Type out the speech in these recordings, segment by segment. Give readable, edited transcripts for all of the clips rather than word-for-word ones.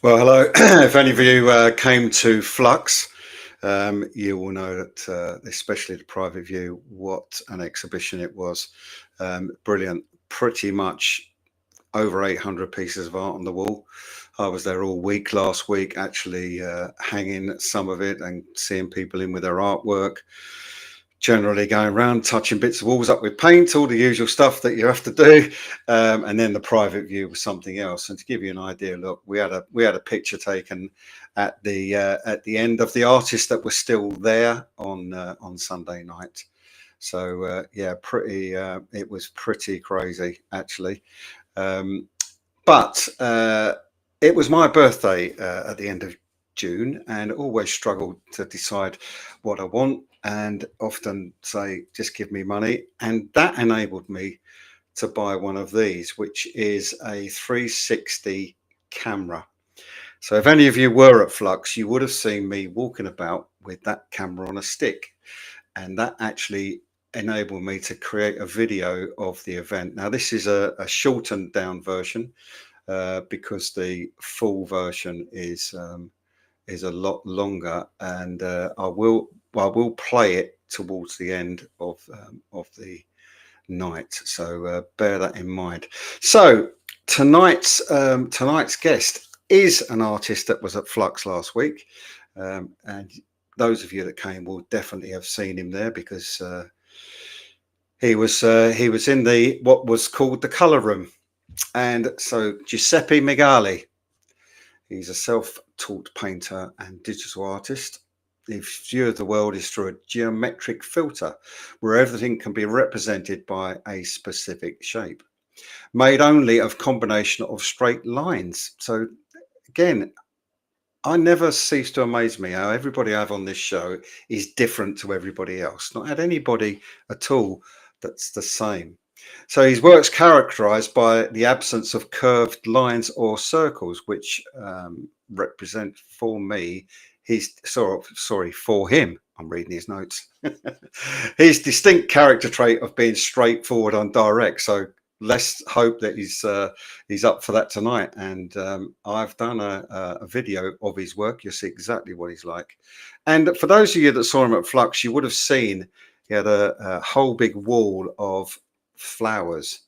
Well, hello. If any of you came to Flux, you will know that, especially the private view, what an exhibition it was. Brilliant. Pretty much over 800 pieces of art on the wall. I was there all week last week, actually hanging some of it and seeing people in with their artwork. Generally going around touching bits of walls up with paint, all the usual stuff that you have to do, and then the private view was something else. And to give you an idea, look, we had a picture taken at the end of the artists that were still there on Sunday night. So yeah, it was pretty crazy actually. But it was my birthday at the end of June, and always struggled to decide what I want, and often say, just give me money. And that enabled me to buy one of these, which is a 360 camera. So if any of you were at Flux, you would have seen me walking about with that camera on a stick, and that actually enabled me to create a video of the event. Now this is a shortened down version because the full version is a lot longer, and I will play it towards the end of the night, so bear that in mind. So tonight's guest is an artist that was at Flux last week, and those of you that came will definitely have seen him there, because he was in the what was called the color room. And so Giuseppe Migale, he's a self-taught painter and digital artist. His view of the world is through a geometric filter, where everything can be represented by a specific shape, made only of combination of straight lines. So again, I never cease to amaze me how everybody I have on this show is different to everybody else. Not had anybody at all that's the same. So his work's characterized by the absence of curved lines or circles, which represent for me for him, I'm reading his notes, his distinct character trait of being straightforward and direct. So let's hope that he's up for that tonight. And I've done a video of his work. You'll see exactly what he's like. And for those of you that saw him at Flux, you would have seen he had a whole big wall of flowers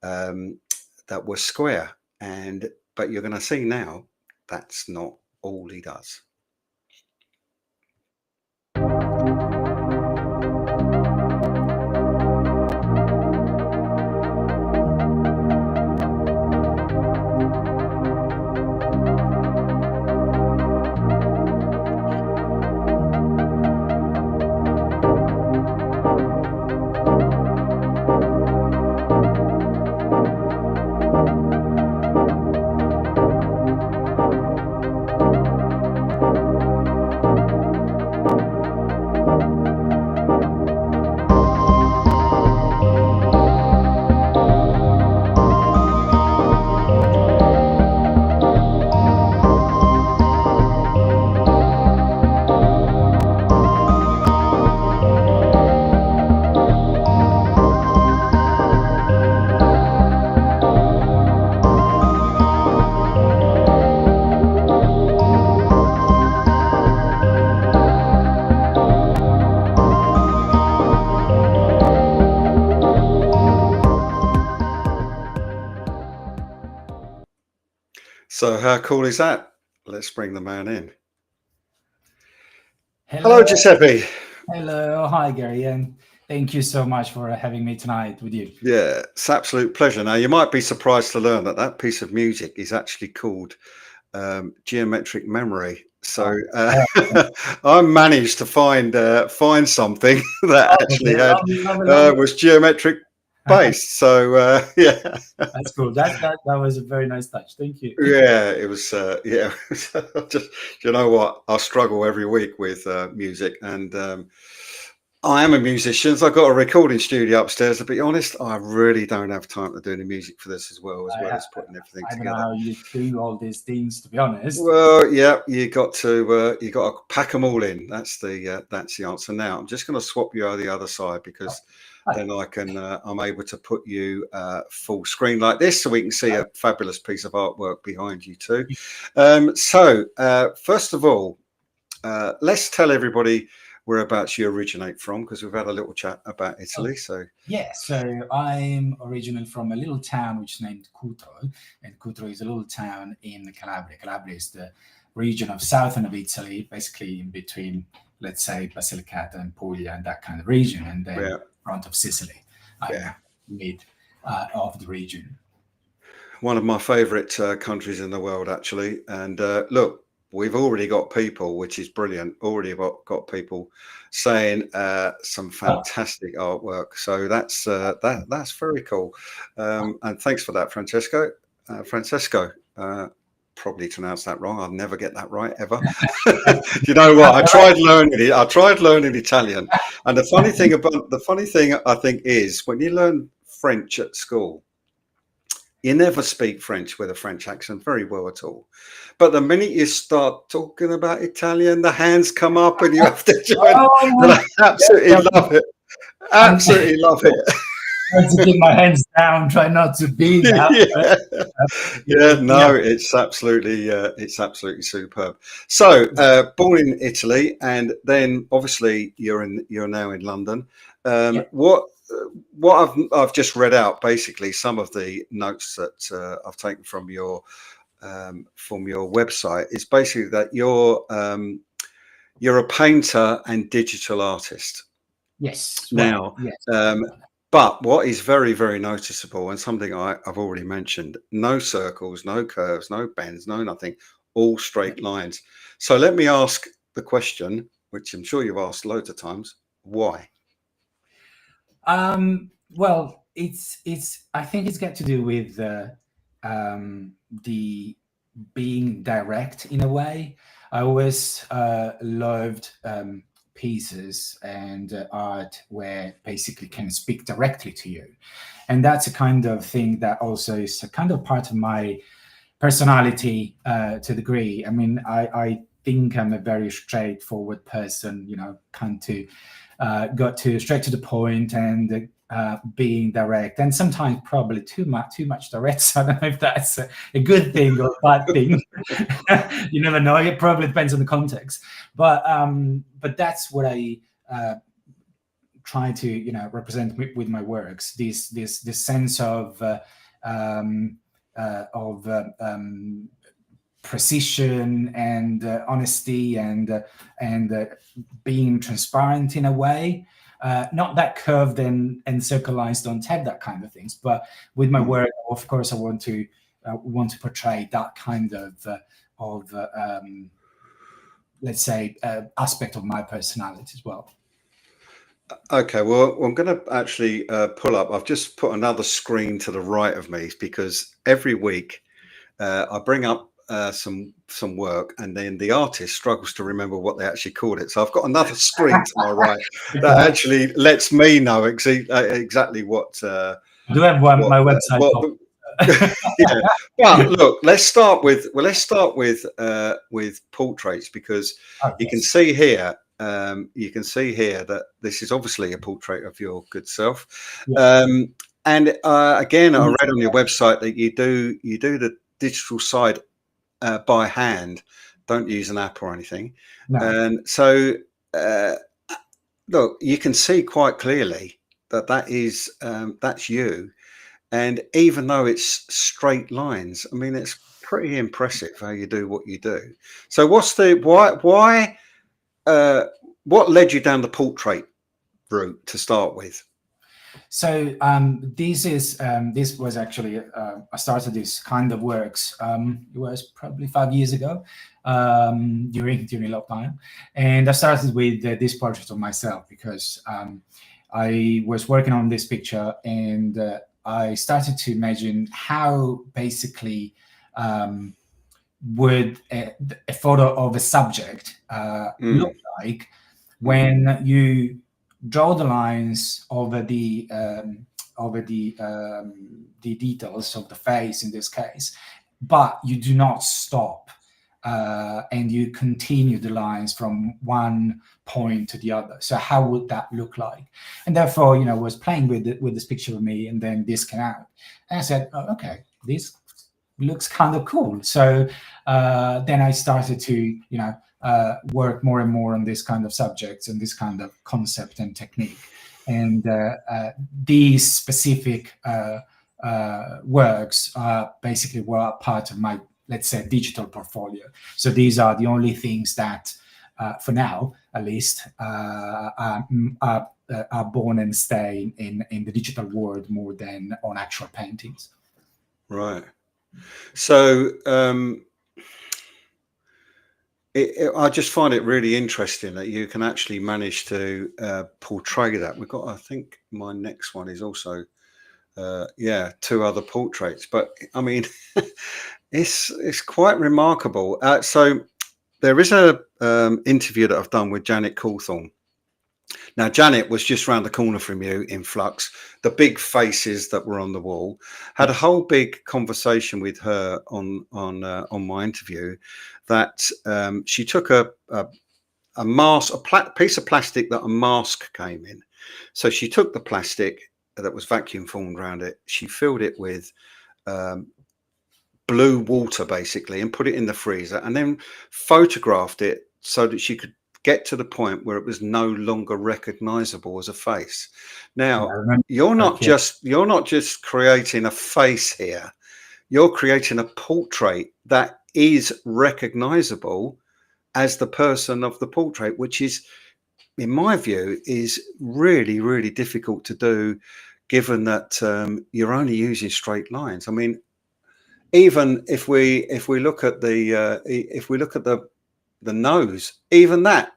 that were square, but you're going to see now that's not all he does. So how cool is that? Let's bring the man in. Hello, Giuseppe. Hello. Hi, Gary. And thank you so much for having me tonight with you. Yeah, it's an absolute pleasure. Now, you might be surprised to learn that piece of music is actually called Geometric Memory. So I managed to find something that actually was geometric based. So yeah, that's cool. That was a very nice touch. Thank you. Yeah, it was. Yeah, just, you know what? I struggle every week with music, and I am a musician. So I've got a recording studio upstairs. To be honest, I really don't have time to do the music for this as well as putting everything together. I don't know how you do all these things, to be honest. Well, yeah, you got to pack them all in. That's the answer. Now I'm just going to swap you over the other side, because then I'm able to put you full screen like this, so we can see a fabulous piece of artwork behind you too. So first of all, let's tell everybody whereabouts you originate from, because we've had a little chat about Italy. So so I'm originally from a little town which is named Cutro, and Cutro is a little town in Calabria. Calabria is the region of southern of Italy, basically in between, let's say, Basilicata and Puglia and that kind of region, and then in front of Sicily, mid of the region. One of my favorite countries in the world, actually. And look, we've already got people, which is brilliant, already got people saying some fantastic artwork. So that's very cool. And thanks for that, Francesco. Francesco, probably pronounced that wrong. I'll never get that right ever. You know what? I tried learning Italian. And the funny thing I think is, when you learn French at school, you never speak French with a French accent very well at all. But the minute you start talking about Italian, the hands come up and you have to join. And I absolutely love it. Absolutely love it. I have to keep my hands down, try not to be that. No, it's absolutely superb. So, born in Italy, and then obviously you're now in London. What I've just read out, basically some of the notes that I've taken from your website, is basically that you're a painter and digital artist. Yes. Now, but what is very, very noticeable, and something I've already mentioned, no circles, no curves, no bends, no nothing, all straight lines. So let me ask the question, which I'm sure you've asked loads of times: why? Well, it's. I think it's got to do with the being direct in a way. I always loved pieces and art where basically can speak directly to you, and that's a kind of thing that also is a kind of part of my personality to a degree. I mean, I think I'm a very straightforward person, you know, kind to got to straight to the point and being direct, and sometimes probably too much direct. So I don't know if that's a good thing or a bad thing. You never know. It probably depends on the context. But that's what I try to, you know, represent with my works. This sense of precision and honesty and being transparent in a way. Not that curved and circle lines don't have that kind of things, but with my work, of course, I want to portray that kind of let's say aspect of my personality as well. Okay, well, I'm going to actually pull up. I've just put another screen to the right of me, because every week I bring up some work, and then the artist struggles to remember what they actually called it. So I've got another screen to my right that actually lets me know exactly what. I do have my website. Yeah, but look, let's start with portraits, because you can see here. You can see here that this is obviously a portrait of your good self. And again, I read on your website that you do the digital side by hand, don't use an app or anything. No. And so look, you can see quite clearly that is that's you. And even though it's straight lines, I mean, it's pretty impressive how you do what you do. So what's the why what led you down the portrait route to start with? So this was actually I started this kind of works. It was probably 5 years ago, during lockdown, and I started with this portrait of myself because I was working on this picture, and I started to imagine how basically would a photo of a subject look like when you draw the lines over the details of the face in this case, but you do not stop and you continue the lines from one point to the other. So how would that look like? And therefore, I was playing with this picture of me, and then this came out, and I said, oh, okay, this looks kind of cool. So then I started to work more and more on this kind of subjects and this kind of concept and technique. And these specific works basically were part of my, let's say, digital portfolio. So these are the only things that, for now at least, are born and stay in the digital world more than on actual paintings. Right. So I just find it really interesting that you can actually manage to portray that. We've got, I think my next one is also, two other portraits. But I mean, it's quite remarkable. So there is a interview that I've done with Janet Cawthorne. Now, Janet was just round the corner from you in Flux. The big faces that were on the wall. Had a whole big conversation with her on my interview. That she took a mask, piece of plastic that a mask came in. So she took the plastic that was vacuum formed around it. She filled it with blue water, basically, and put it in the freezer, and then photographed it so that she could get to the point where it was no longer recognizable as a face. Now, you're not just creating a face here, you're creating a portrait that is recognizable as the person of the portrait, which is, in my view, is really, really difficult to do, given that you're only using straight lines. I mean, even if we look at the nose, even that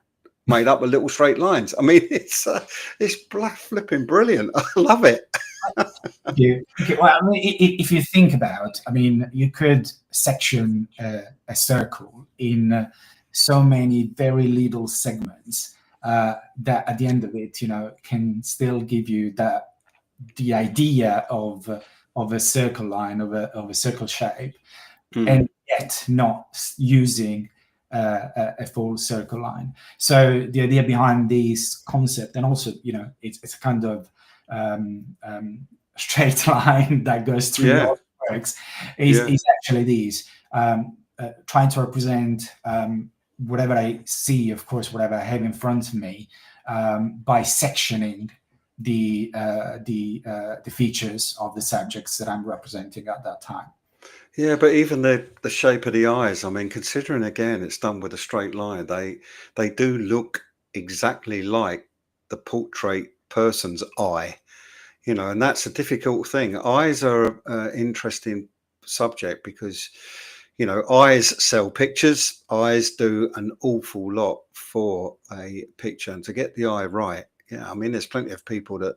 made up of little straight lines. I mean, it's flipping brilliant. I love it. Thank you. Well, I mean, if you think about, I mean, you could section a circle in so many very little segments that at the end of it, can still give you the idea of a circle line, of a circle shape, and yet not using a full circle line. So the idea behind this concept, and also, it's a kind of straight line that goes through all works, is actually these, trying to represent whatever I see, of course, whatever I have in front of me, by sectioning the features of the subjects that I'm representing at that time. Yeah, but even the shape of the eyes, I mean, considering again it's done with a straight line, they do look exactly like the portrait person's eye, and that's a difficult thing. Eyes are an interesting subject because, eyes sell pictures. Eyes do an awful lot for a picture, and to get the eye right, I mean, there's plenty of people that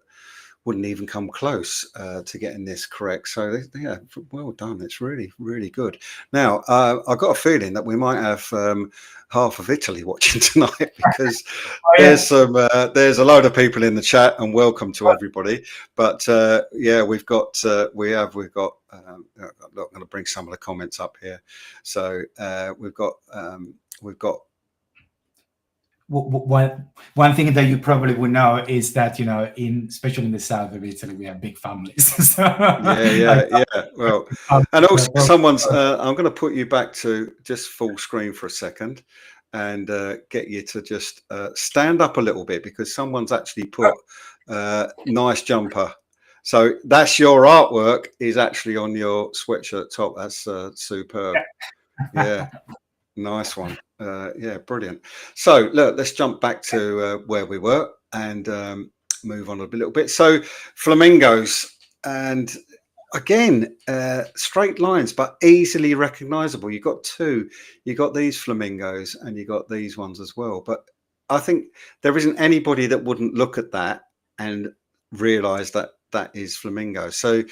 wouldn't even come close to getting this correct. So yeah, well done. It's really, really good. Now, I've got a feeling that we might have half of Italy watching tonight, because there's a load of people in the chat, and welcome to everybody. But we've got look, I'm going to bring some of the comments up here. So we've got one thing that you probably would know is that, especially in the south of Italy, we have big families. So, yeah. Well, and also someone's. I'm going to put you back to just full screen for a second, and get you to just stand up a little bit, because someone's actually put nice jumper. So that's your artwork is actually on your sweatshirt top. That's superb. Yeah. Nice one. Brilliant. So look, let's jump back to where we were and move on a little bit. So flamingos, and again, straight lines, but easily recognizable. You got two. You got these flamingos, and you got these ones as well. But I think there isn't anybody that wouldn't look at that and realize that that is flamingo. So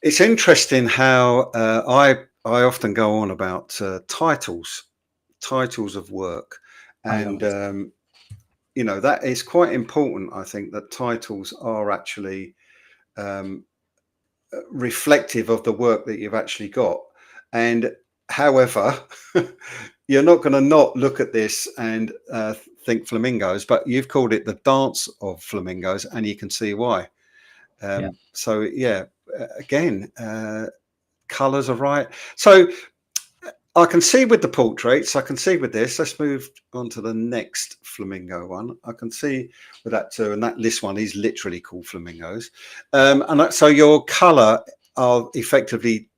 it's interesting how I often go on about titles of work, and that is quite important. I think that titles are actually reflective of the work that you've actually got, and However, you're not going to not look at this and think flamingos, but you've called it the dance of flamingos, and you can see why. Yeah. So yeah, again, colors are right. So I can see with the portraits, I can see with this. Let's move on to the next flamingo one. I can see with that too, and this one is literally called flamingos. So your color are effectively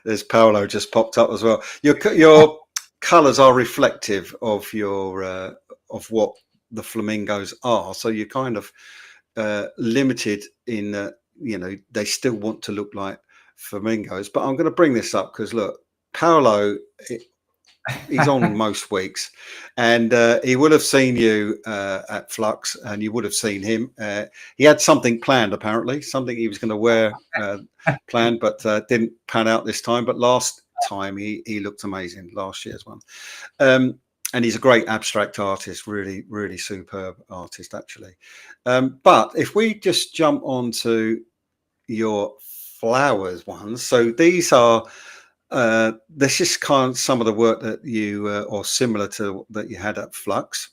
there's Paolo just popped up as well. Your colors are reflective of your of what the flamingos are. So you're kind of limited in they still want to look like flamingos. But I'm going to bring this up because look, Paolo, he's on most weeks, and he would have seen you at Flux, and you would have seen him. He had something planned, apparently, something he was going to wear planned, but didn't pan out this time. But last time he looked amazing. Last year's one, and he's a great abstract artist, really, really superb artist, actually. But if we just jump on to your flowers ones, so these are. This is kind of some of the work that you or similar to that you had at Flux.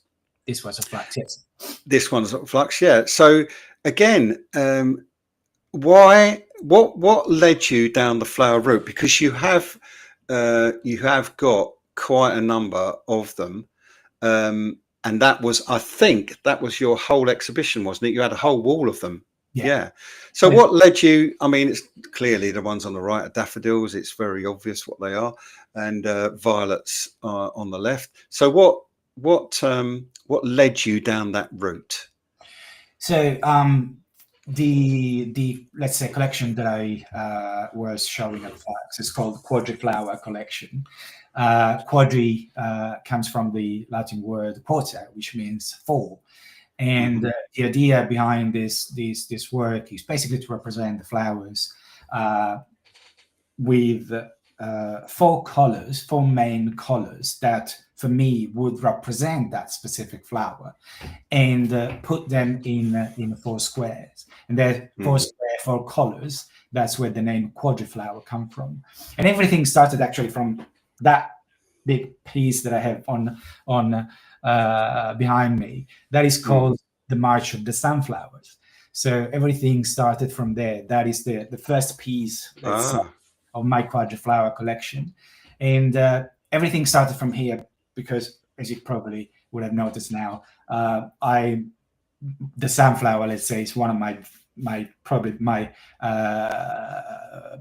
This was a Flux, yes. This one's at Flux, yeah. So again, what led you down the flower route? Because you have got quite a number of them, and that was, I think, that was your whole exhibition, wasn't it? You had a whole wall of them. Yeah. So what led you? I mean, it's clearly the ones on the right are daffodils. It's very obvious what they are, and violets are on the left. So what led you down that route? So the let's say collection that I was showing at Flux is called Quadriflower collection. Quadri comes from the Latin word quota, which means four. And the idea behind this work is basically to represent the flowers with four main colors that, for me, would represent that specific flower, and put them in four squares. And there four colors. That's where the name Quadriflower come from. And everything started actually from that big piece that I have on behind me, that is called the March of the Sunflowers. So everything started from there. That is the first piece of my Quadriflower collection, and everything started from here because, as you probably would have noticed now, the sunflower, let's say, is one of my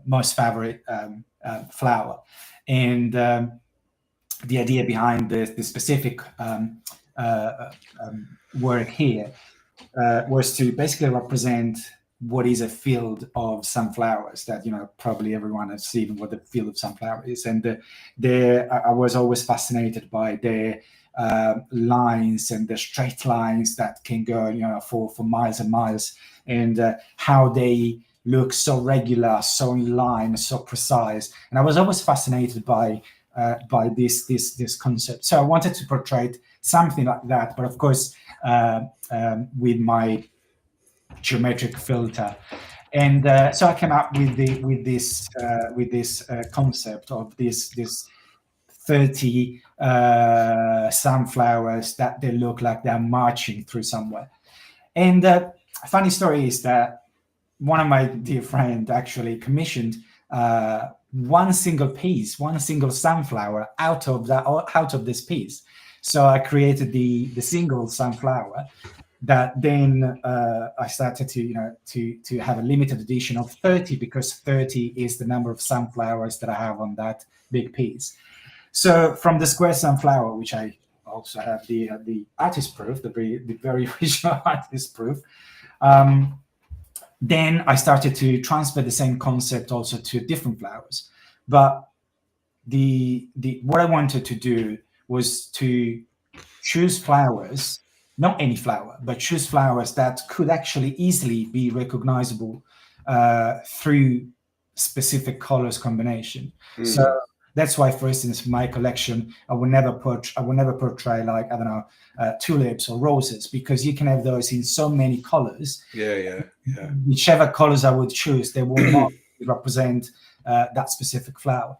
most favorite flower, and the idea behind the specific work here was to basically represent what is a field of sunflowers that, probably everyone has seen what the field of sunflower is. And I was always fascinated by their lines and the straight lines that can go, for miles and miles, and how they look so regular, so in line, so precise. And I was always fascinated by this concept. So I wanted to portray something like that, but of course, with my geometric filter. And so I came up with this concept of this 30 sunflowers that they look like they're marching through somewhere. And a funny story is that one of my dear friends actually commissioned one single sunflower out of this piece. So I created the single sunflower that then I started to have a limited edition of 30, because 30 is the number of sunflowers that I have on that big piece. So from the square sunflower, which I also have the artist proof, the very original artist proof, then I started to transfer the same concept also to different flowers. But what I wanted to do was to choose flowers, not any flower, but choose flowers that could actually easily be recognizable through specific colors combination. So that's why, for instance, my collection, I would never portray like, I don't know, tulips or roses, because you can have those in so many colors. Yeah. Whichever colors I would choose, they will not represent that specific flower.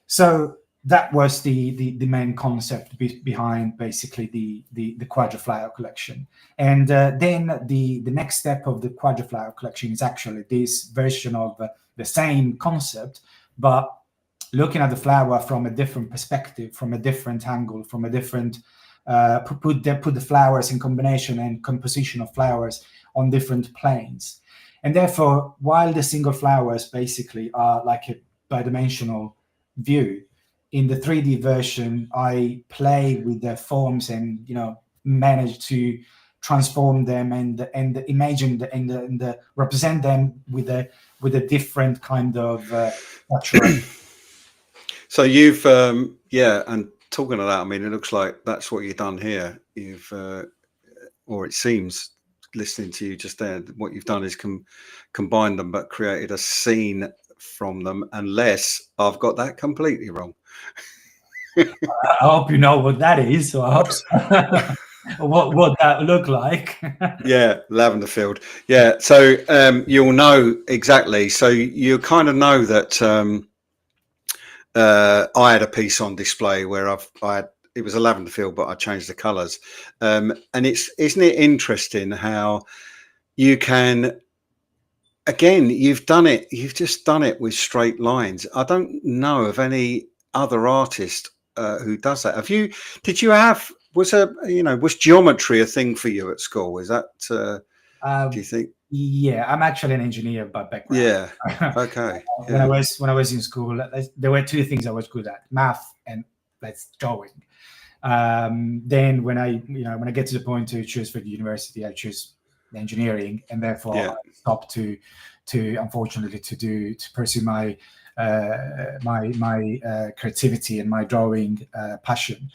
So that was the main concept behind basically the quadriflower collection. And then the next step of the quadriflower collection is actually this version of the same concept, but looking at the flower from a different perspective, from a different angle, from a different put the flowers in combination and composition of flowers on different planes. And therefore, while the single flowers basically are like a bidimensional view, in the 3D version, I play with the forms and manage to transform them and imagine and represent them with a different kind of structure. So you've and talking of that, I mean, it looks like that's what you've done here. You've or it seems, listening to you just there, what you've done is combined them but created a scene from them, unless I've got that completely wrong. I hope you know what that is, so I hope so. what that look like. Yeah, lavender field. Yeah, so you'll know exactly. So you kind of know that I had a piece on display where it was a lavender field, but I changed the colours. And isn't it interesting how you can, again, you've just done it with straight lines. I don't know of any other artist who does that. Was geometry a thing for you at school? Is that, do you think? Yeah, I'm actually an engineer by background. Yeah. Okay. When I was in school, there were two things I was good at: math and drawing. Then when I get to the point to choose for the university, I choose engineering, and therefore I stopped to unfortunately to pursue my creativity and my drawing passion.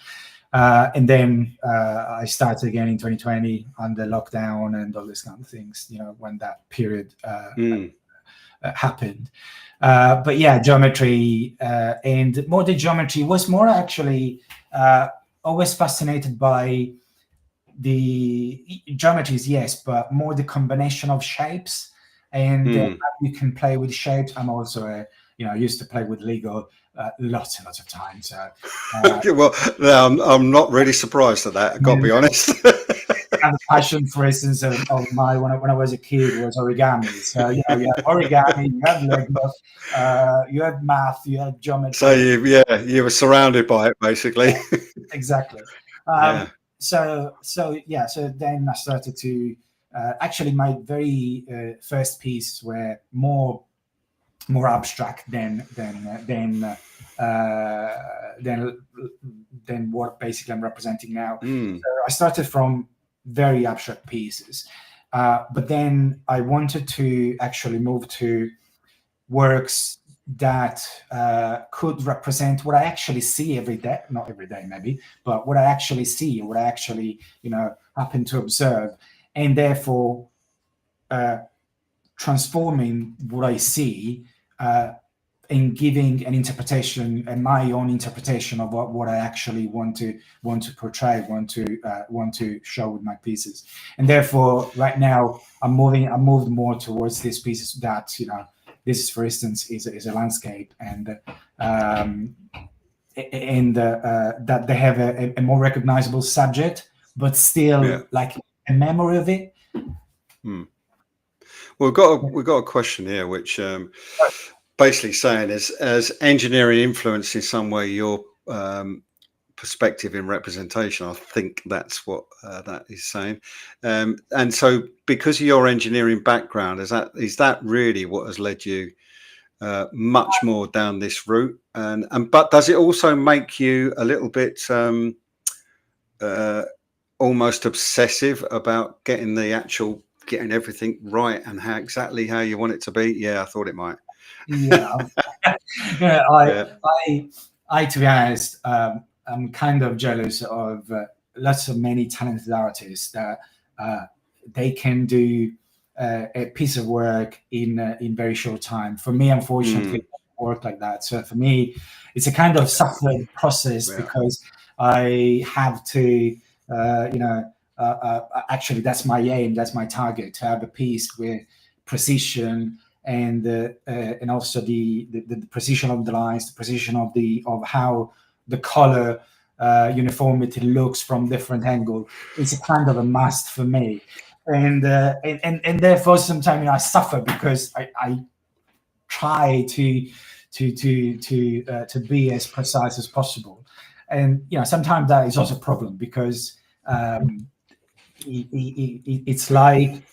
And then I started again in 2020 under lockdown and all these kind of things, when that period happened. But yeah, geometry and modern geometry was more actually always fascinated by the geometries, yes, but more the combination of shapes and you can play with shapes. I'm also I used to play with Lego lots and lots of times. Well, I'm not really surprised at that. I've got to be honest. I have a passion, for instance, of my when I was a kid was origami. So you have origami, you have Lego, you have math, you have geometry. So you were surrounded by it basically. Exactly. So then I started to actually my very first pieces were more abstract than what basically I'm representing now. So I started from very abstract pieces, but then I wanted to actually move to works that could represent what I actually see every day, not every day maybe, but what I actually see, what I actually happen to observe, and therefore transforming what I see and giving an interpretation and my own interpretation of what I actually want to portray, want to show with my pieces. And therefore, right now, I moved more towards these pieces that this is, for instance, is a landscape, and that they have a more recognizable subject, but still like a memory of it. Well, we've got a question here, which basically saying as engineering influenced in some way your perspective in representation. I think that's what that is saying. And so, because of your engineering background, is that really what has led you much more down this route? And but does it also make you a little bit almost obsessive about getting everything right and exactly how you want it to be? Yeah, I thought it might. I to be honest, I'm kind of jealous of lots of many talented artists that they can do a piece of work in very short time. For me, unfortunately, it doesn't work like that. So for me, it's a kind of suffering process because I have to, actually, that's my aim, that's my target, to have a piece with precision and also the precision of the lines, the precision of how the color uniformity looks from different angle. It's a kind of a must for me, and therefore sometimes I suffer because I try to be as precise as possible, and sometimes that is also a problem because it's like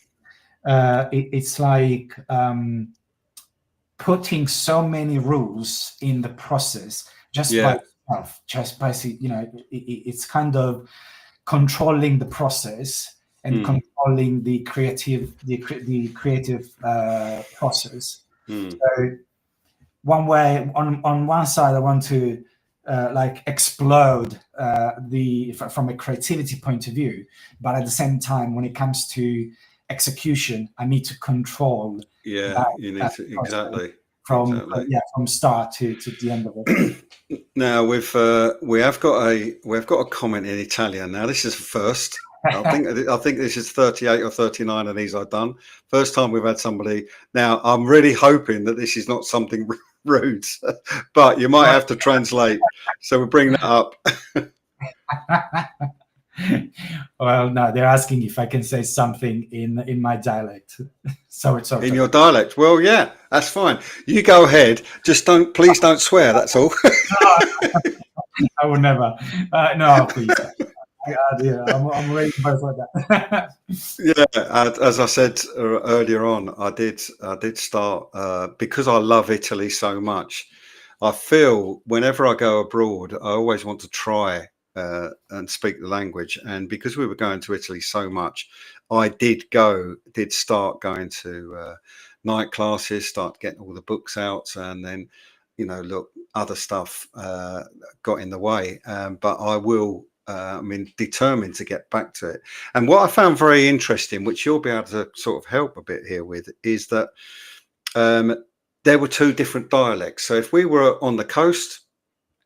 putting so many rules in the process just by itself, it's kind of controlling the process and controlling the creative process. So one way, on one side, I want to explode from a creativity point of view, but at the same time, when it comes to execution, I need to control. Yeah, you need to exactly from start to the end of it. Now we have got a comment in Italian. Now this is first. I think this is 38 or 39 of these I've done. First time we've had somebody. Now I'm really hoping that this is not something rude, but you might have to translate. So we'll bring that up. Well, no, they're asking if I can say something in my dialect. So it's okay. In your dialect? Well, yeah, that's fine. You go ahead. Just please don't swear. That's all. I would never. No, please. I'm waiting for that. Yeah, as I said earlier on, I did start because I love Italy so much. I feel whenever I go abroad, I always want to try and speak the language. And because we were going to Italy so much, I did start going to night classes, start getting all the books out, and then look, other stuff got in the way. But I will. Determined to get back to it. And what I found very interesting, which you'll be able to sort of help a bit here with, is that there were two different dialects. So if we were on the coast,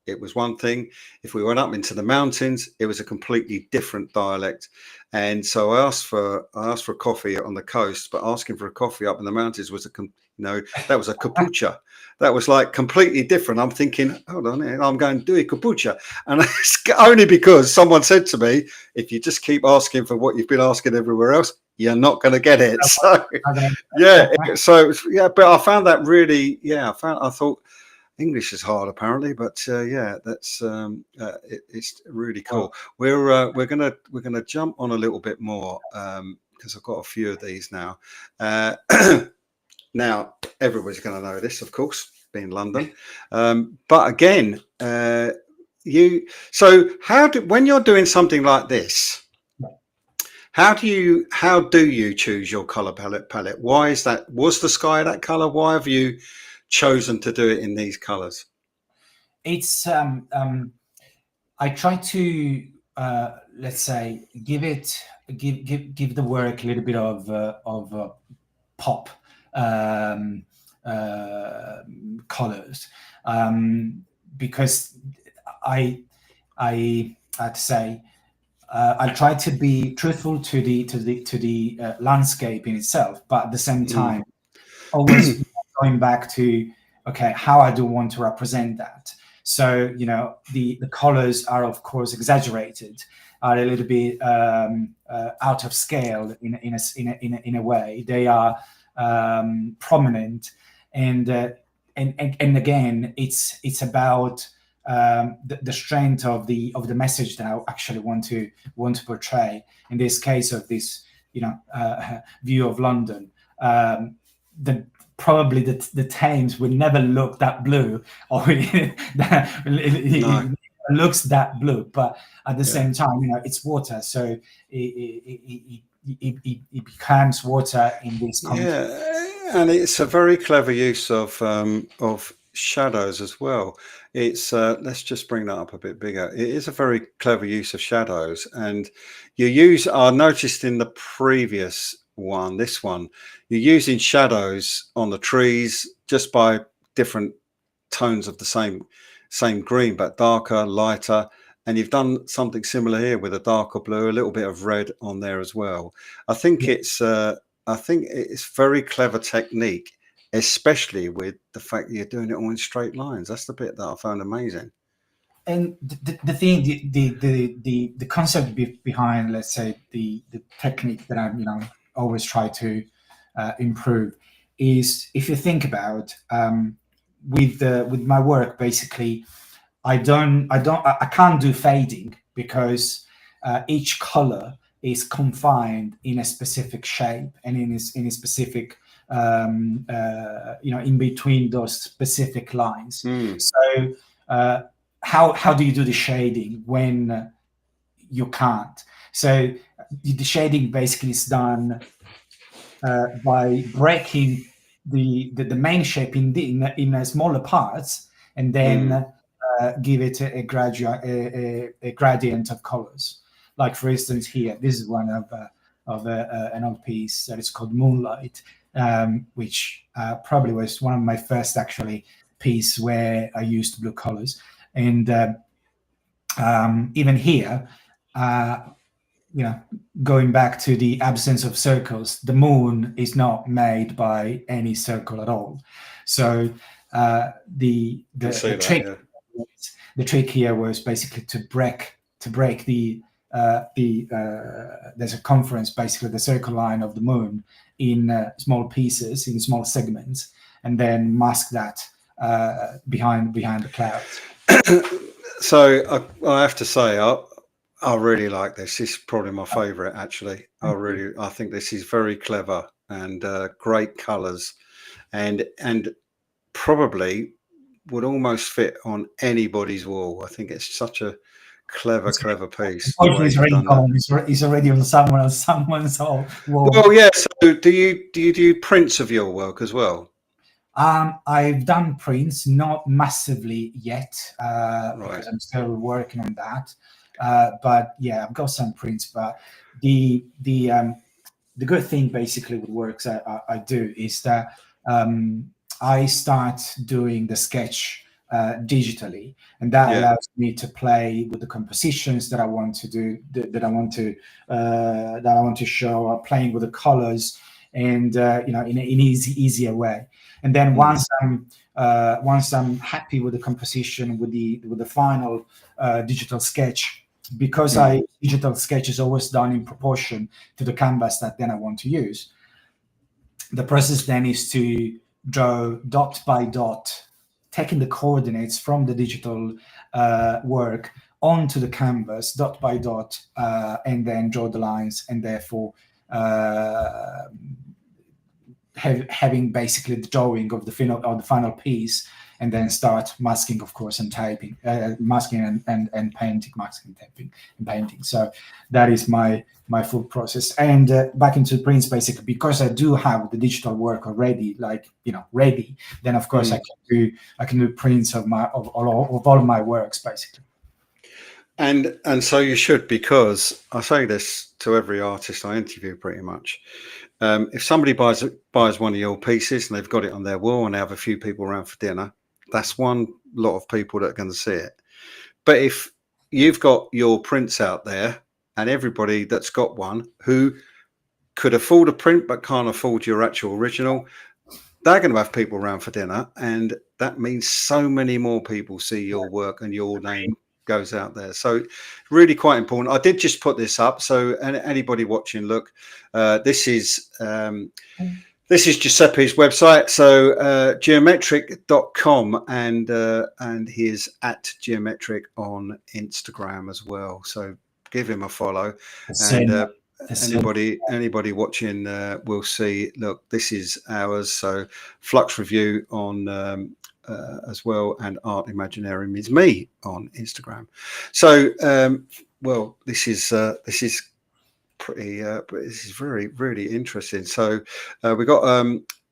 it was one thing. If we went up into the mountains, it was a completely different dialect. And so I asked for a coffee on the coast, but asking for a coffee up in the mountains was that was a capucha. That was like completely different. I'm thinking, hold on, I'm going to do a capucha. And it's only because someone said to me, if you just keep asking for what you've been asking everywhere else, you're not going to get it. So, but I found that really, I thought, English is hard apparently, but that's it's really cool. We're gonna jump on a little bit more because I've got a few of these now. Now everybody's going to know this, of course, being London. But again, when you're doing something like this, how do you choose your color palette? Why is that? Was the sky that color? Why have you chosen to do it in these colors? It's I try to let's say give the work a little bit of pop colors, because I'd say I try to be truthful to the landscape in itself, but at the same time always going back to how I do want to represent that. So the colors are of course exaggerated, are a little bit out of scale in a way. They are prominent, and again it's about the strength of the message that I actually want to portray. In this case of this view of London, probably the Thames will never look that blue, or it looks that blue, but at the same time it's water, so it becomes water in this context. And it's a very clever use of shadows as well. It's let's just bring that up a bit bigger. It is a very clever use of shadows, and I noticed in the previous one, this one, you're using shadows on the trees just by different tones of the same green, but darker, lighter. And you've done something similar here with a darker blue, a little bit of red on there as well. I think it's very clever technique especially with the fact that you're doing it all in straight lines. That's the bit that I found amazing. And the thing, the concept behind, let's say, the technique that I'm, always try to improve is, if you think about with my work, basically, I can't do fading because each color is confined in a specific shape and in a specific in between those specific lines. So how do you do the shading when you can't? So the shading basically is done by breaking the main shape in smaller parts, and then give it a gradient of colors. Like, for instance, here, this is one of an old piece that is called Moonlight, which probably was one of my first actually piece where I used blue colors. And even here, going back to the absence of circles, the moon is not made by any circle at all. So the trick here was basically to break the circumference, basically the circle line of the moon, in small pieces, in small segments, and then mask that behind the clouds. So I have to say, I really like this. This is probably my favorite, actually. I think this is very clever and great colors, and probably would almost fit on anybody's wall. I think it's such a clever piece. It's already on someone's wall. Well, yeah. So do you do prints of your work as well? I've done prints, not massively yet, because I'm still working on that. But yeah, I've got some prints. But the good thing basically with works I do is that I start doing the sketch digitally, and that allows me to play with the compositions that I want to do, that I want to show, playing with the colors, and in an easier way. And then once I'm happy with the composition, with the final digital sketch, because digital sketch is always done in proportion to the canvas that then I want to use. The process then is to draw dot by dot, taking the coordinates from the digital work onto the canvas, dot by dot, and then draw the lines, and therefore having basically the drawing of the final piece, and then start masking, of course, and typing, masking and painting, masking, typing, and painting. So that is my full process. And back into prints, basically, because I do have the digital work already, ready. Then of course I can do prints of all of my works, basically. And so you should, because I say this to every artist I interview pretty much. If somebody buys one of your pieces and they've got it on their wall and they have a few people around for dinner, that's one lot of people that are going to see it. But if you've got your prints out there and everybody that's got one who could afford a print but can't afford your actual original, they're going to have people around for dinner, and that means so many more people see your work and your name goes out there. So really quite important. I did just put this up, so anybody watching, look, this is Giuseppe's website, so geometric.com, and he is at Geometric on Instagram as well, so give him a follow. And anybody watching will see, look, this is ours. So Flux Review on as well, and Art Imaginarium is me on Instagram. So well, this is pretty this is really interesting. So we got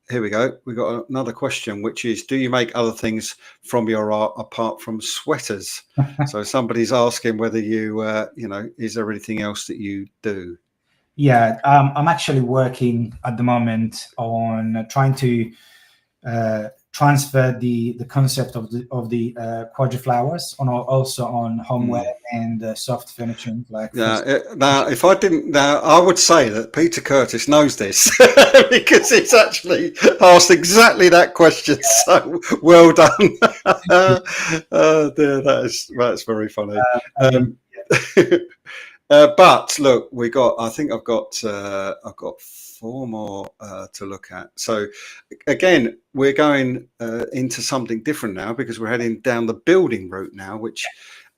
here we go, we got another question, which is, do you make other things from your art apart from sweaters? So somebody's asking whether you is there anything else that you do? Yeah, I'm actually working at the moment on trying to transferred the concept of the quadriflowers also on homeware and soft furniture like now if I didn't, now I would say that Peter Curtis knows this because he's actually asked exactly that question. So well done. Dear, that's very funny. But look, I think I've got 4 more to look at. So again, we're going into something different now because we're heading down the building route now, which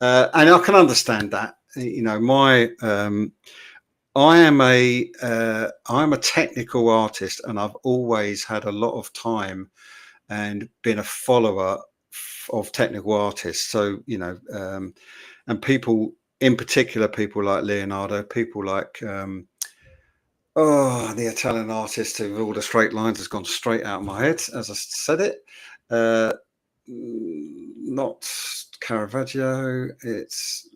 and I can understand that. You know, I'm a technical artist, and I've always had a lot of time and been a follower of technical artists. So you know, and people in particular, people like Leonardo, people like the Italian artist with all the straight lines has gone straight out of my head as I said it. Not Caravaggio, it's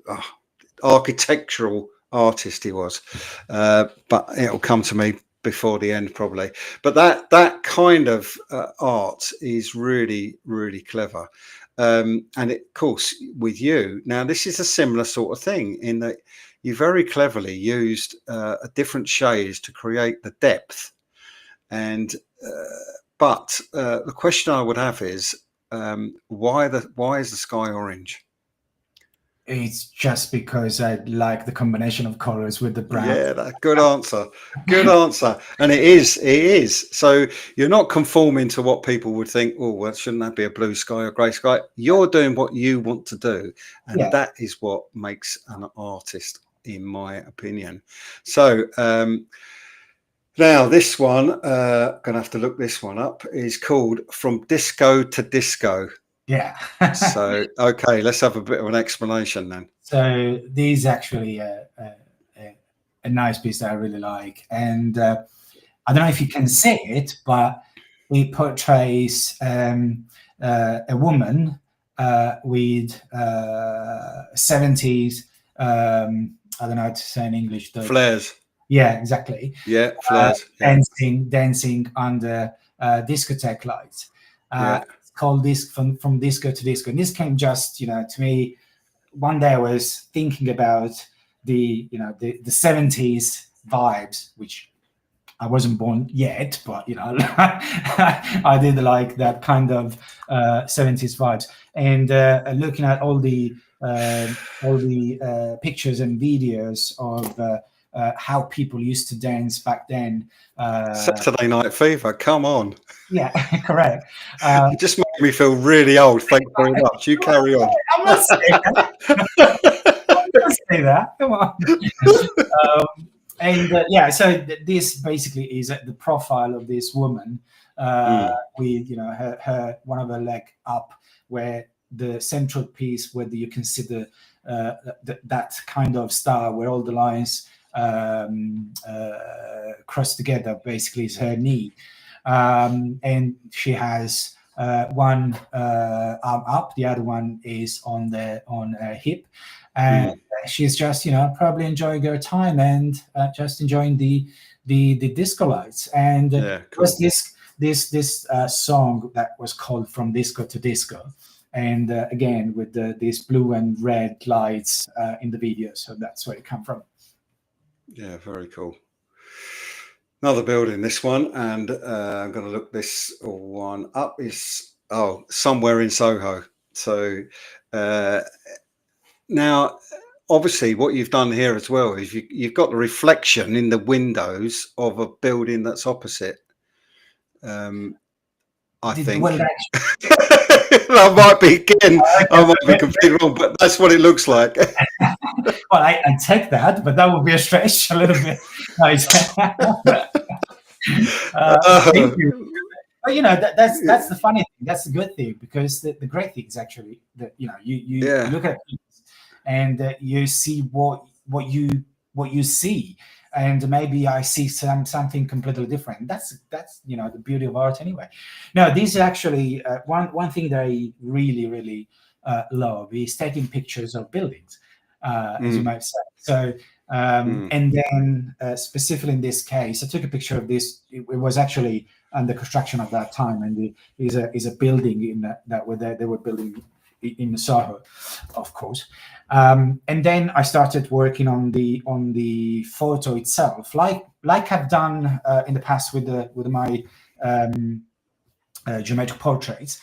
architectural artist he was, but it'll come to me before the end probably. But that kind of art is really, really clever. And of course, with you now, this is a similar sort of thing in that you very cleverly used a different shades to create the depth. And but the question I would have is why is the sky orange? It's just because I like the combination of colors with the brown. Yeah, good answer. Good answer. And it is. So you're not conforming to what people would think, oh, well, shouldn't that be a blue sky or grey sky? You're doing what you want to do. And that is what makes an artist, in my opinion. So now this one, gonna have to look this one up, is called From Disco to Disco. Yeah. So, okay, let's have a bit of an explanation then. So this is actually a nice piece that I really like. And I don't know if you can see it, but it portrays a woman with 70s, I don't know how to say in English. Flares. Yeah, exactly. Yeah, flares. Dancing under discotheque lights. It's called this from disco to disco. And this came just, to me, one day I was thinking about the 70s vibes, which I wasn't born yet, but I did like that kind of 70s vibes. And looking at all the pictures and videos of how people used to dance back then. Saturday Night Fever, come on. Yeah, correct. It just made me feel really old. Thank you very much. You carry on. I'm not saying that. I'm not saying that. Come on. And so this basically is the profile of this woman with her one of her leg up, where the central piece, whether you consider that kind of star where all the lines cross together, basically is her knee, and she has one arm up, the other one is on her hip, and she's just probably enjoying her time and just enjoying the disco lights. And cool. was this song that was called From Disco to Disco, and again with these blue and red lights in the video, so that's where it come from. Yeah, very cool. Another building, this one, and I'm going to look this one up. Is somewhere in Soho. So now, obviously, what you've done here as well is you've got the reflection in the windows of a building that's opposite. I think. I might be completely wrong, but that's what it looks like. Well, I take that, but that would be a stretch a little bit. Nice. Thank you. But that's the funny thing. That's the good thing, because the great thing is actually that you look at things and you see what you see, and maybe I see something completely different. That's the beauty of art anyway. Now, this is actually one thing that I really love is taking pictures of buildings, as you might say. So and then specifically in this case, I took a picture of this. It was actually under construction at that time, and is a building in that were there. They were building in Soho, of course. And then I started working on the photo itself, like I've done in the past with my geometric portraits.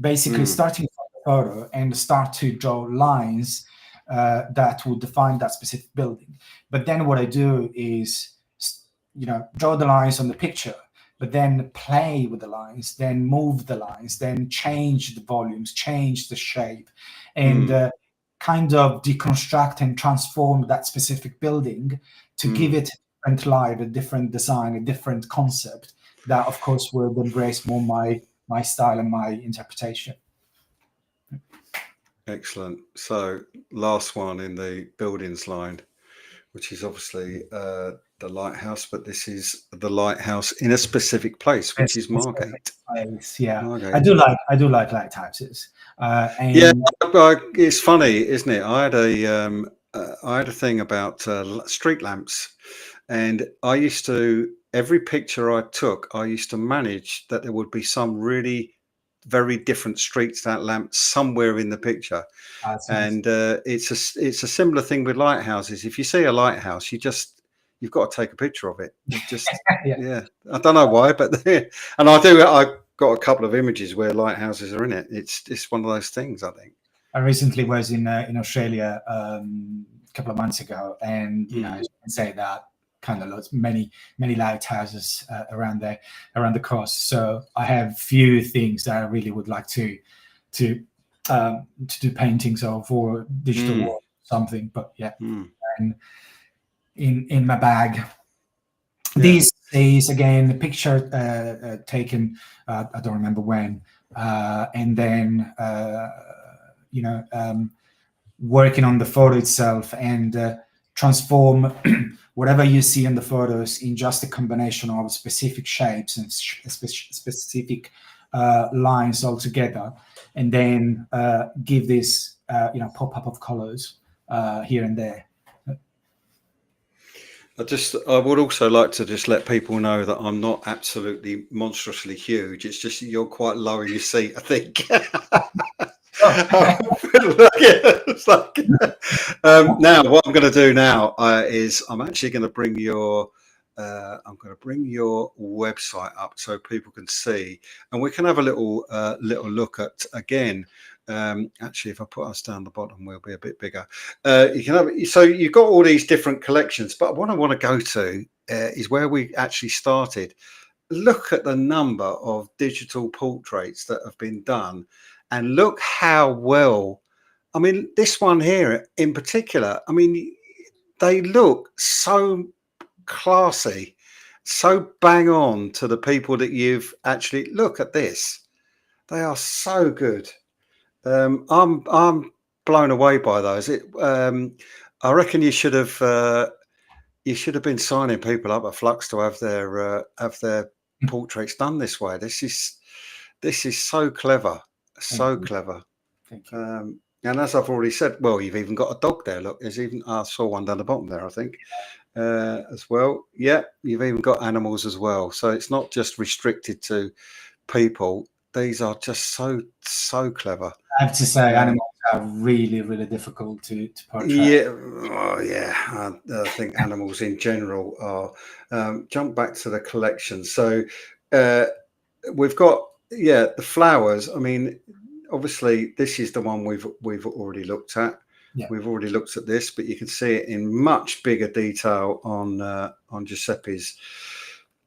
Basically, starting from the photo and start to draw lines that would define that specific building. But then what I do is, draw the lines on the picture, but then play with the lines, then move the lines, then change the volumes, change the shape, and kind of deconstruct and transform that specific building to give it a different life, a different design, a different concept that, of course, will embrace more my style and my interpretation. Excellent. So last one in the buildings line, which is obviously the lighthouse, but this is the lighthouse in a specific place, which is Margate. Yeah, Margate. I do like lighthouses. Yeah, it's funny, isn't it? I had a thing about street lamps, and I used to, every picture I took, I used to manage that there would be some really very different streets to that lamp somewhere in the picture. And it's a similar thing with lighthouses. If you see a lighthouse, you've got to take a picture of it. Just yeah, I don't know why, but and I've got a couple of images where lighthouses are in it. It's one of those things, I think. I recently was in Australia a couple of months ago, and you can say that kind of lots, many lighthouses around the coast. So I have few things that I really would like to do paintings of, or digital or something. But and in my bag. These days, again, the picture taken, I don't remember when, and then working on the photo itself and transform whatever you see in the photos in just a combination of specific shapes and specific lines all together, and then give this pop-up of colors here and there. I would also like to just let people know that I'm not absolutely monstrously huge. It's just you're quite low in your seat, I think. Now, what I'm going to do now is I'm actually going to bring your website up so people can see, and we can have a little look at again. Actually, if I put us down the bottom, we'll be a bit bigger. You can have, so you've got all these different collections, but what I want to go to is where we actually started. Look at the number of digital portraits that have been done, and look how well. I mean, this one here in particular. I mean, they look so classy, so bang on to the people that you've actually. Look at this; they are so good. I'm blown away by those. I reckon you should have been signing people up at Flux to have their portraits done this way. This is so clever, so clever. Thank you. And as I've already said, well, you've even got a dog there. Look, I saw one down the bottom there, I think, as well. Yeah, you've even got animals as well. So it's not just restricted to people. These are just so clever. I have to say, animals are really, really difficult to portray. Yeah, I think animals in general are. Jump back to the collection. So we've got the flowers. I mean, obviously, this is the one we've already looked at. Yeah. We've already looked at this, but you can see it in much bigger detail on Giuseppe's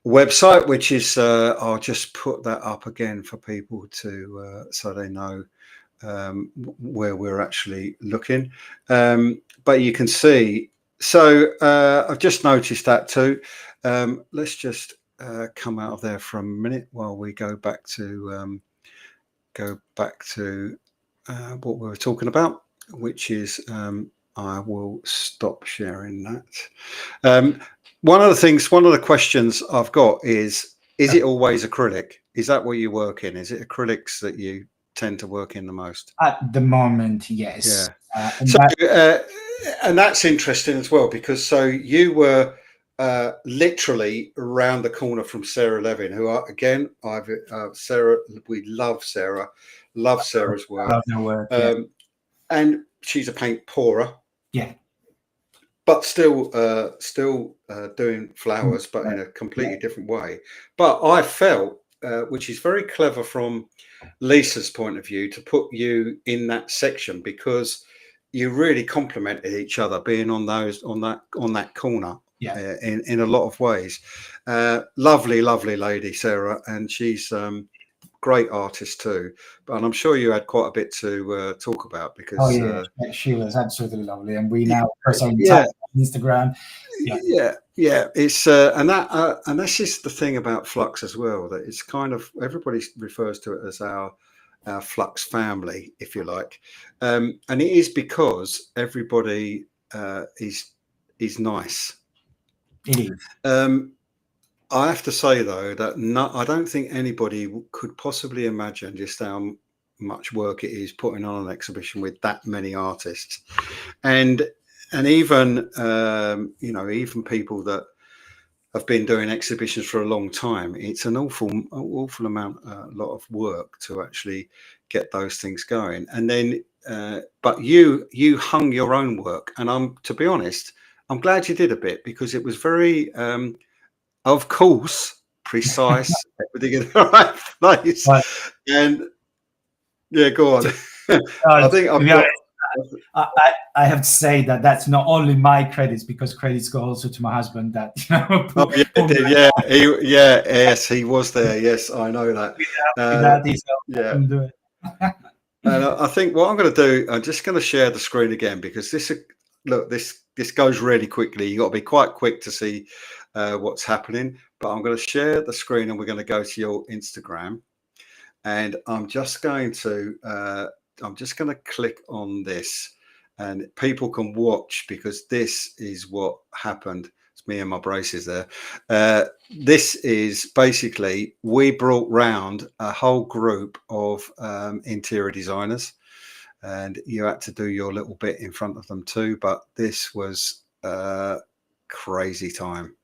website, which is I'll just put that up again for people to so they know where we're actually looking. But you can see. So I've just noticed that too. Let's just come out of there for a minute while we go back to what we were talking about, which is I will stop sharing that. One of the questions I've got is it always acrylic? Is that what you work in? Is it acrylics that you tend to work in the most? At the moment, yes. Yeah. And that's interesting as well, because so you were literally around the corner from Sarah Levin, who are, again, Sarah, we love Sarah's work. Love their work, yeah. And she's a paint pourer. Yeah. But still doing flowers, but in a completely different way. But I felt, which is very clever from Lisa's point of view, to put you in that section, because you really complemented each other, being on that corner. Yeah. In a lot of ways. Lovely lady, Sarah, and she's great artist too. But I'm sure you had quite a bit to talk about, because she was absolutely lovely, and we now person on Instagram. Yeah, it's and that's just the thing about Flux as well, that it's kind of, everybody refers to it as our Flux family, if you like, and it is because everybody is nice. It is. I have to say though that I don't think anybody could possibly imagine just how much work it is putting on an exhibition with that many artists, and even even people that have been doing exhibitions for a long time. It's an awful amount, a lot of work to actually get those things going. And then, but you hung your own work, and to be honest, I'm glad you did a bit, because it was very, of course, precise, everything in the right place. And yeah, go on. I think I have to say that that's not only my credits, because credits go also to my husband. That yes, he was there. Yes, I know that. Do it. And I think what I'm going to do, I'm just going to share the screen again, because this goes really quickly. You got to be quite quick to see what's happening. But I'm going to share the screen, and we're going to go to your Instagram, and I'm just going to click on this, and people can watch, because this is what happened. It's me and my braces there. This is basically, we brought round a whole group of interior designers, and you had to do your little bit in front of them too. But this was crazy time,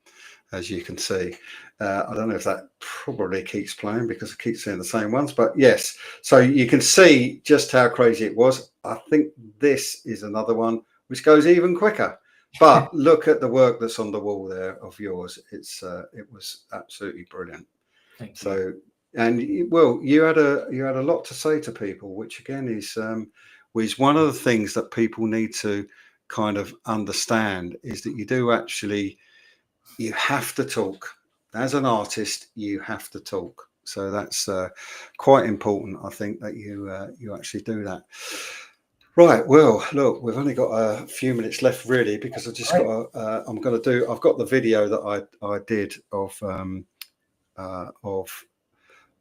as you can see. I don't know if that probably keeps playing, because I keep seeing the same ones, but yes. So you can see just how crazy it was. I think this is another one which goes even quicker. But look at the work that's on the wall there of yours. It was absolutely brilliant. Thank you. So, and you had a lot to say to people, which again is one of the things that people need to kind of understand, is that you have to talk. As an artist, you have to talk. So that's quite important, I think, that you actually do that. Right. Well, look, we've only got a few minutes left, really, because I've got the video that I did of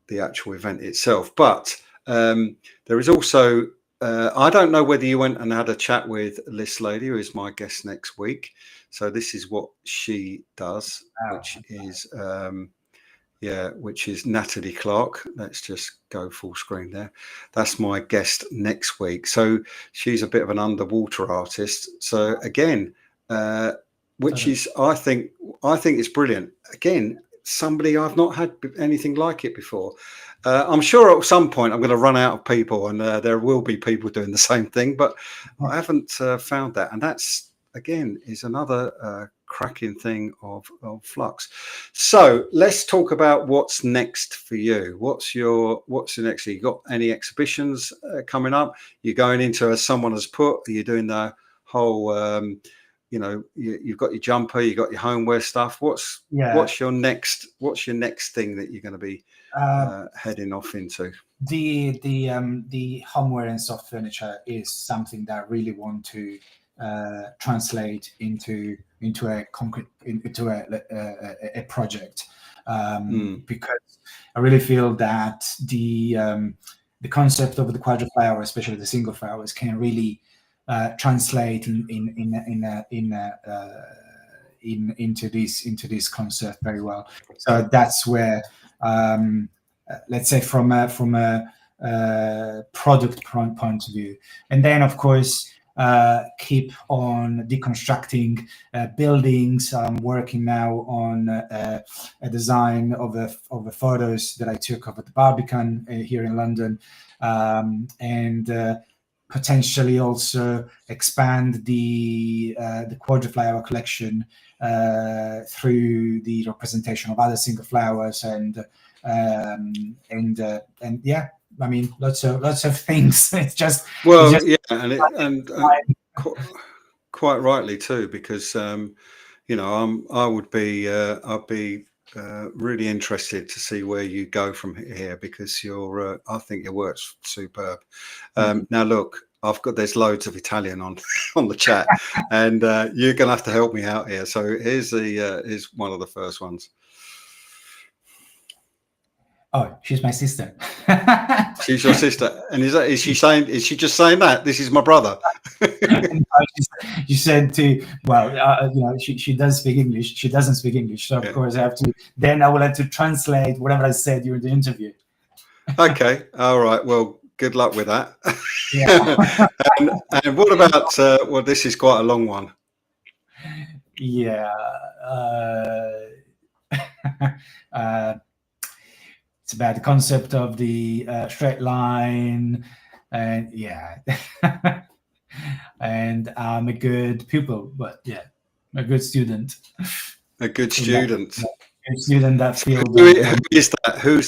the actual event itself. But there is also, I don't know whether you went and had a chat with this lady, who is my guest next week. So this is what she does, which is Natalie Clark. Let's just go full screen there. That's my guest next week. So she's a bit of an underwater artist. So again, which is, I think it's brilliant. Again, somebody I've not had anything like it before. I'm sure at some point I'm going to run out of people, and there will be people doing the same thing, but I haven't found that. And that's, again, is another cracking thing of Flux. So let's talk about what's next for you. What's your next? You got any exhibitions coming up? You're going into, as someone has put, are you doing the whole you've got your jumper, you got your homeware stuff. What's your next thing that you're going to be heading off into? The homeware and soft furniture is something that I really want to translate into a concrete, into a project, because I really feel that the concept of the quadruplower flower, especially the single flowers, can really translate into this concept very well. So that's where, let's say, from a product point of view, and then of course keep on deconstructing buildings. I'm working now on a design of the photos that I took of the Barbican here in London, and potentially also expand the quadriflower collection through the representation of other single flowers, and yeah, I mean, lots of things. It's just, well, it's just, yeah, and quite rightly too, because you know, I'd be really interested to see where you go from here, because I think your work's superb. Now look, there's loads of Italian on the chat, and you're gonna have to help me out here. So here's one of the first ones. Oh, she's my sister. She's your sister, and is she just saying that this is my brother? She said to, well, you know, she does speak English. She doesn't speak English, so of course I will have to translate whatever I said during the interview. Okay, all right. Well, good luck with that. Yeah. and what about? Well, this is quite a long one. Yeah. It's about the concept of the straight line, and yeah. And I'm a good pupil, but yeah, a good student. A good student. A student that field. Who is that? Who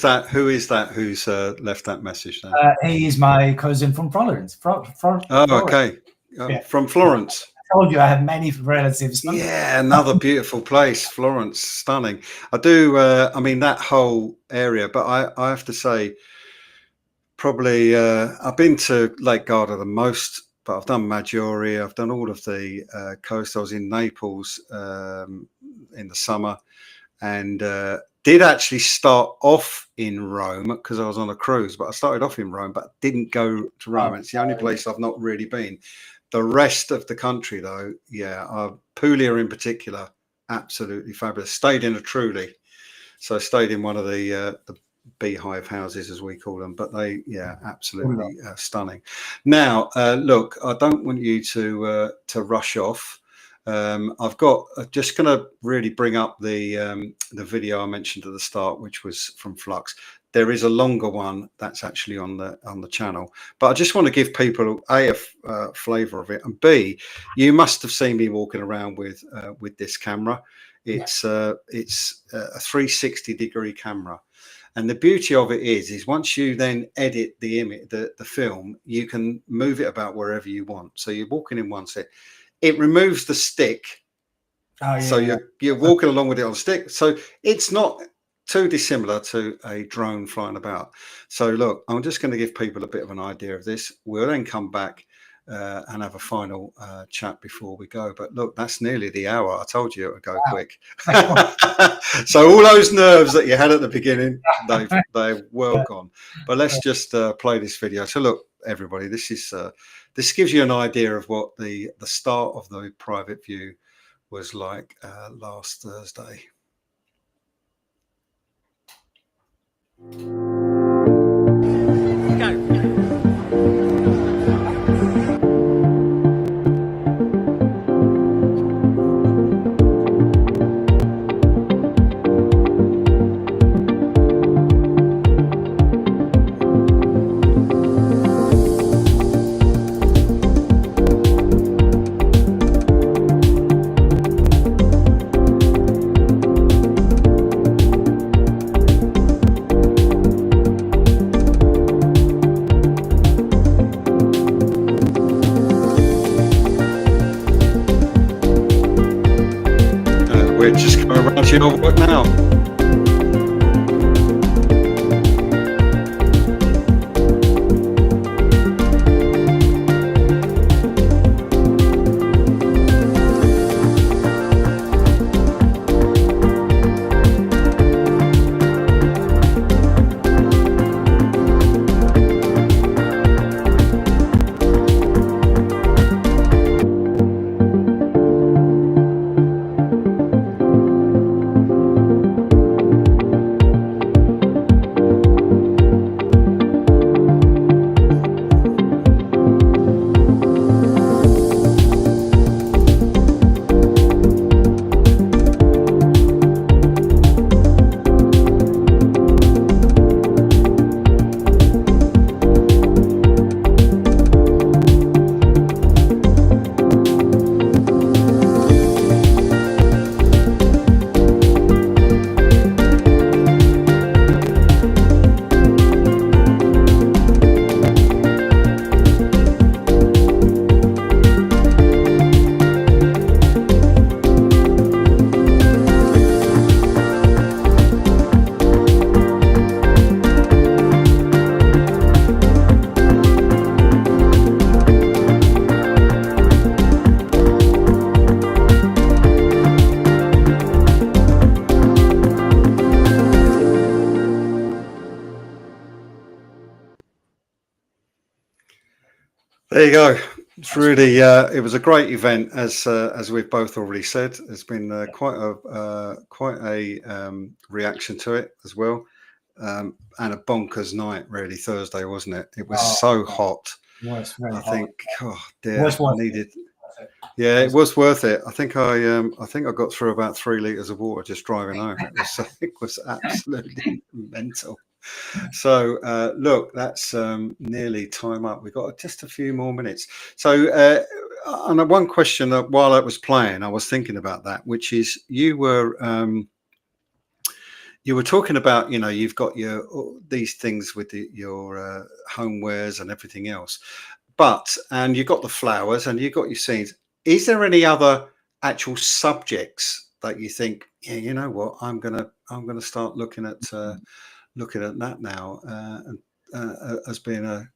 is that? Who's left that message there? He is my cousin from Florence. Okay. Yeah. From Florence. I told you I have many relatives. Yeah, another beautiful place, Florence, stunning. I do. I mean, that whole area, but I have to say, probably I've been to Lake Garda the most, but I've done Maggiore. I've done all of the coast. I was in Naples in the summer, and did actually start off in Rome because I was on a cruise. But I started off in Rome, but didn't go to Rome. It's the only place I've not really been. The rest of the country, though, yeah, Puglia in particular, absolutely fabulous. Stayed in a Truly, so I stayed in one of the beehive houses, as we call them, but they, yeah, absolutely stunning. Now, look, I don't want you to rush off. I've got just going to really bring up the video I mentioned at the start, which was from Flux. There is a longer one that's actually on the channel, but I just want to give people a flavour of it, and B, you must have seen me walking around with this camera. It's a 360-degree camera, and the beauty of it is once you then edit the image, the film, you can move it about wherever you want. So you're walking in one set, it removes the stick. Oh, yeah, so you're walking along with it on a stick, so it's not too dissimilar to a drone flying about. So look, I'm just going to give people a bit of an idea of this. We'll then come back and have a final chat before we go. But look, that's nearly the hour. I told you it would go quick. So all those nerves that you had at the beginning, they're well gone. But let's just play this video. So look, everybody, this gives you an idea of what the start of the private view was like last Thursday. We're just coming around to your work now. There you go. It's really, it was a great event, as we've both already said. There's been quite a reaction to it as well, and a bonkers night, really. Thursday, wasn't it? It was so hot. It was very hot. Think, oh dear, I needed. It. Yeah, it was worth it. I think I got through about 3 liters of water just driving home. It was absolutely mental. So look, that's nearly time up. We've got just a few more minutes. So and one question while I was playing, I was thinking about that, which is you were talking about, you've got these things with your homewares and everything else, and you've got the flowers and you've got your scenes. Is there any other actual subjects that you think, yeah, you know what, I'm gonna start looking at that now as being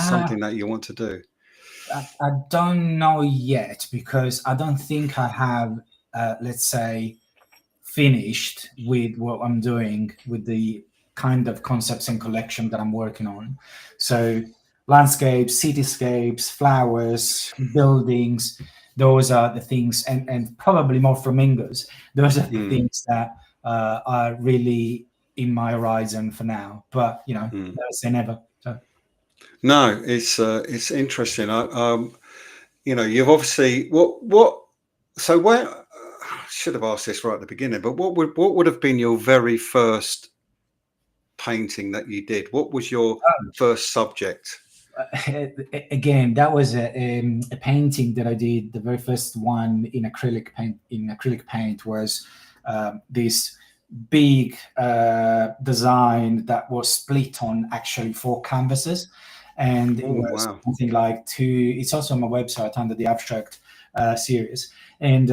something that you want to do? I don't know yet, because I don't think I have, let's say, finished with what I'm doing with the kind of concepts and collection that I'm working on. So landscapes, cityscapes, flowers, buildings, those are the things, and probably more flamingos. Those are the things that are really in my horizon for now. But never say never. So. No, it's interesting. You've obviously what. So where I should have asked this right at the beginning, but what would have been your very first painting that you did? What was your first subject? Again, that was a painting that I did. The very first one in acrylic paint was this big design that was split on actually 4 canvases, and it was something like it's also on my website under the abstract series, and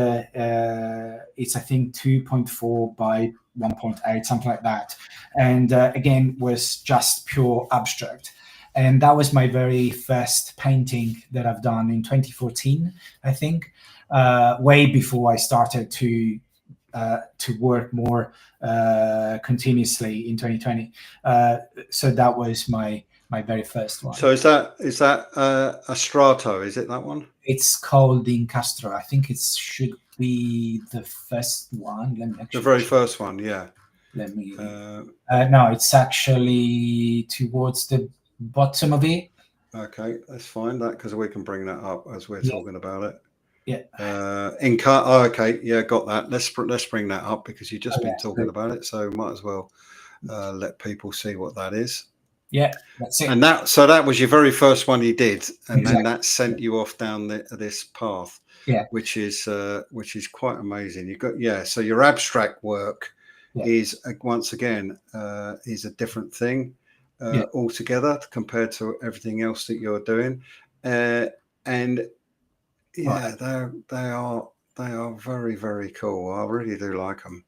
it's I think 2.4 by 1.8, something like that, and again was just pure abstract. And that was my very first painting that I've done in 2014, I think, way before I started to work more continuously in 2020. So that was my very first one. So is that a strato? Is it that one? It's called Incastro. I think it should be the first one. Let me actually. The very first one, yeah. Let me. No, it's actually towards the bottom of it. Okay, let's find that, because we can bring that up as we're talking about it. Yeah. Okay, yeah, got that. Let's bring that up, because you've just been talking about it, so might as well let people see what that is. Yeah, that's it. And that was your very first one you did, and then that sent you off down this path. Yeah, which is quite amazing. You've got so your abstract work is once again is a different thing altogether compared to everything else that you're doing, and they are very, very cool. I really do like them.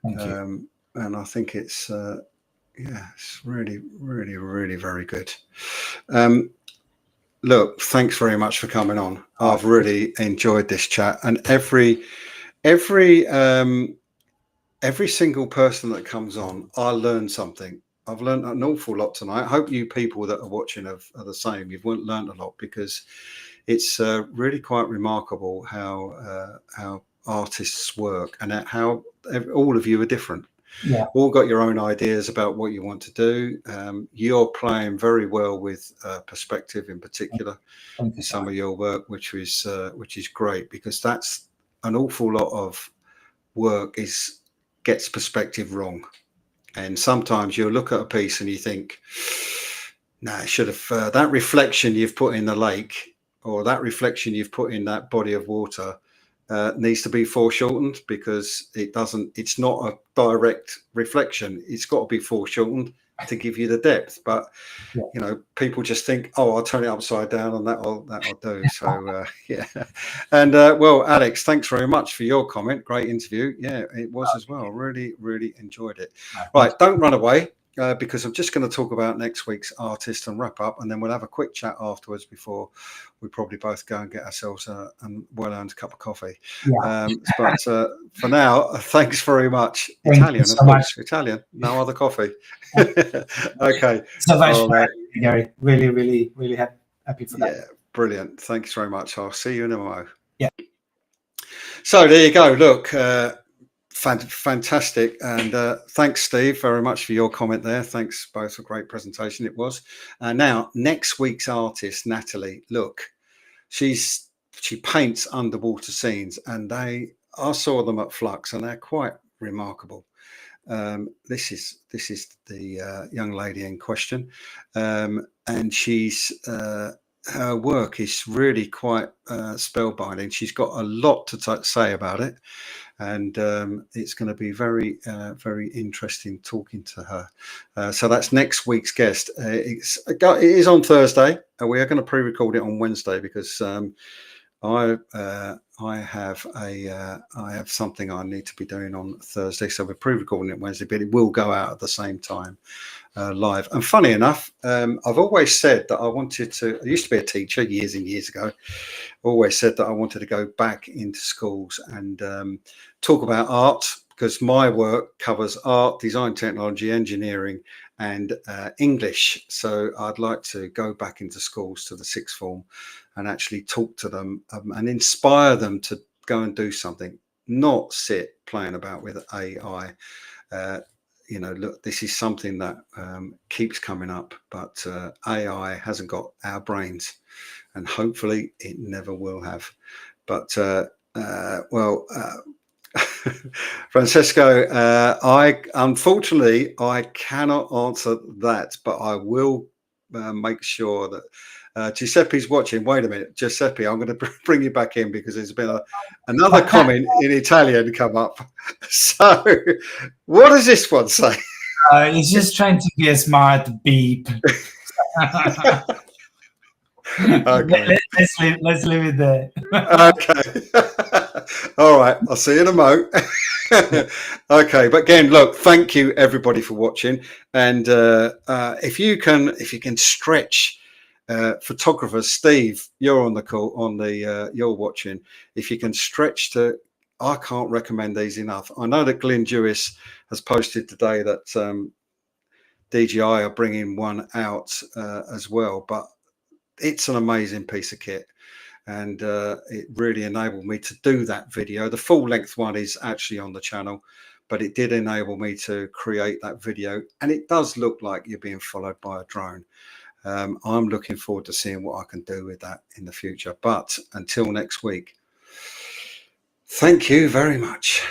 Thank you. And I think it's it's really, really, really very good. Look, thanks very much for coming on. I've really enjoyed this chat, and every single person that comes on, I learn something. I've learned an awful lot tonight. I hope you people that are watching are the same. You've learned a lot, because it's really quite remarkable how artists work, and how all of you are different. Yeah, all got your own ideas about what you want to do. You're playing very well with perspective, in particular, in some of your work, which is great, because that's an awful lot of work gets perspective wrong. And sometimes you'll look at a piece and you think, no, I should have that reflection you've put in the lake, or that reflection you've put in that body of water needs to be foreshortened, because it's not a direct reflection. It's got to be foreshortened to give you the depth. But people just think, oh, I'll turn it upside down and that'll do. So and well, Alex, thanks very much for your comment. Great interview. Yeah, it was as well. Really, really enjoyed it. Right, don't run away, because I'm just going to talk about next week's artist and wrap up, and then we'll have a quick chat afterwards before we probably both go and get ourselves a well-earned cup of coffee. But for now, thanks very much. Italian, of course. Italian. No other coffee. Okay. So much, Gary. Really, really, really happy for that. Brilliant. Thanks very much. I'll see you in a moment. Yeah. So there you go. Look, fantastic. And thanks, Steve, very much for your comment there. Thanks both for a great presentation. It was. Now, next week's artist, Natalie, look, she paints underwater scenes, and I saw them at Flux, and they're quite remarkable. This is the young lady in question, and she's her work is really quite spellbinding. She's got a lot to say about it, and it's going to be very interesting talking to her. So that's next week's guest. It is on Thursday, and we are going to pre-record it on Wednesday because I have something I need to be doing on Thursday, so we're pre-recording it Wednesday, but it will go out at the same time live. And funny enough, I've always said that I used to be a teacher years and years ago. Always said that I wanted to go back into schools and talk about art, because my work covers art, design, technology, engineering, and English. So I'd like to go back into schools to the sixth form and actually talk to them and inspire them to go and do something, not sit playing about with AI. Look, this is something that keeps coming up, but AI hasn't got our brains, and hopefully it never will have. But Francesco, unfortunately I cannot answer that, but I will make sure that Giuseppe's watching. Wait a minute, Giuseppe, I'm going to bring you back in because there's been another comment in Italian come up. So what does this one say? He's just trying to be a smart beep. Okay. Let's leave it there. Okay. All right. I'll see you in a mo. Okay. But again, look, thank you everybody for watching. And if you can stretch photographers, Steve, you're on the call you're watching. If you can stretch to, I can't recommend these enough. I know that Glyn Dewis has posted today that DJI are bringing one out as well, but it's an amazing piece of kit, and it really enabled me to do that video. The full length one is actually on the channel, but it did enable me to create that video, and it does look like you're being followed by a drone. I'm looking forward to seeing what I can do with that in the future. But until next week, thank you very much.